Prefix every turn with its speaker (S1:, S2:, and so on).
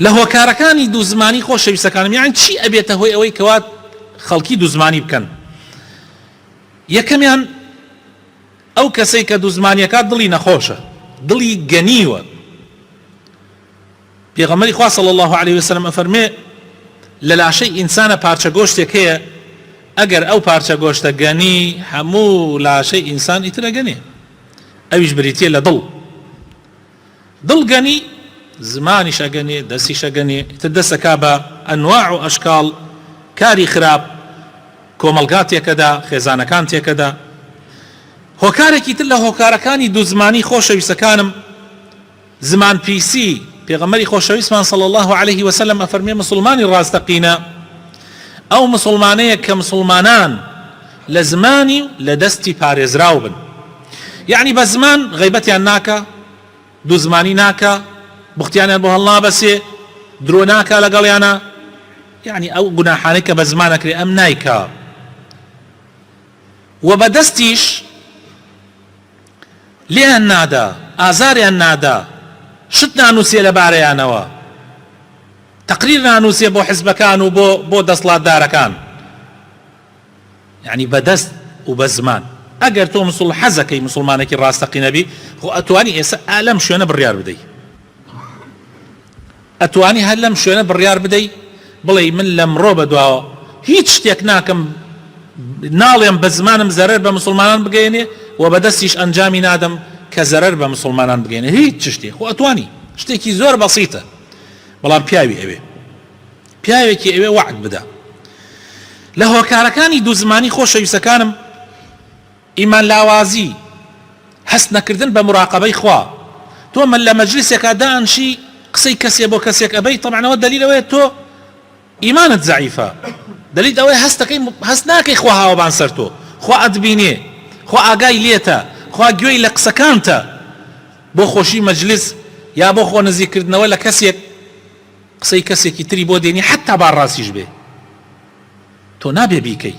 S1: لە هۆکارەکانی دوو زمانی خۆشەویستەکانم یان چی ئەبێتە هۆی ئەوەی کەوات خەڵکی دوو زمانی بکەن؟ یەکەمیان ئەو کەسەی کە دوو زمانیەکە دڵی نەخۆشە، دڵی گەنیوە. پێغەمبەری خوا صلی الله علیه وسلم ئەفەرمێ لە لاشەی ئینسانە پارچە گۆشتێک هەیە، ئەگەر ئەو پارچە گۆشتە گەنی هەموو لاشەی ئینسان ئیترە گەنێ، ئەویش بریتیە لە دڵ گەنی زمانی شەگەنێ، دەستی شەگەنێ، تر دەستەکا بە ئەنواع و ئەشکاڵ کاری خراپ، کۆمەڵگا تێکەدا، خێزانەکان تێکەدا. هۆکارێکی تر لە هۆکارەکانی دوو زمانی خۆشەویستەکانم زمان پیسی. پێغەمبەری خۆشەویستمان صلی الله علیه وسلم ئەفەرمێ مسلمانی ڕاستەقینە ئەو مسلمانەیە کە مسلمانان لە زمانی و لە دەستی پارێزراو بن، یعنی بە زمان غیبەتیان ناکە، دوو زمانی ناکە، بوختیانیان بۆ هەڵنابەسێ، درۆ ناکە لەگەڵیانە، یعنی ئەو گوناحانەی کە بە زمان ئەکرێ ئەم نایکە. و بە دەستیش لێیان نادا، ئازاریان نادا، شت نانووسێ لەبارەیانەوە، تەقریر نانووسێ بۆ حیزبەکان و بۆ دەسڵاتدارەکان، یعنی بەدەست و بە زمان. ئەگەر تۆ حەزەکەی مسلمانێکی ڕاستەقینەبی، خۆ ئەتوانی ئێستا لەم شوێنە بڕیار بدەی، ئەتوانی هەر لەم شوێنە بڕیار بدەی بڵێ من لەمڕۆ بەدواوە هیچ شتێک ناکەم، ناڵێم بە زمانم زەرەر بە مسلمانان بگەێنێ و بەدەستیش ئەنجامی نادەم کە زەرەر بە مسلمانان بگەێنێ، هیچ شتێک. خۆ ئەتوانی، شتێکی زۆر بەسیتە، بەڵام پیاوێکی ئەوێ وعد بدە. لە هۆکارەکانی دوو زمانی خۆشەویستەکانم ئیمان لاوازی، هەست نەکردن بە مراقەبەی خوا. تۆ من لە مەجلیسێکا دانشی قسەی کەسێ بۆ کەسێک ئەبەی، طبعاً دلیلەوەیە تۆ ئیمانت زەعیفە، دلیل ئەوەیە هەست ناکەی خوا هاوەبان سەر تۆ، خوا ئەدبینێ، خوا ئاگای لێتە، خوا گوێی لە قسەکانتە. بۆ خۆشی مەجلیس یا بۆ خۆ نزیکردنەوە لە کەسێک قسەی کەسێکی تری بۆ دێنی، حتا باڕاستیش بێ، تۆ نابێ بیکەی.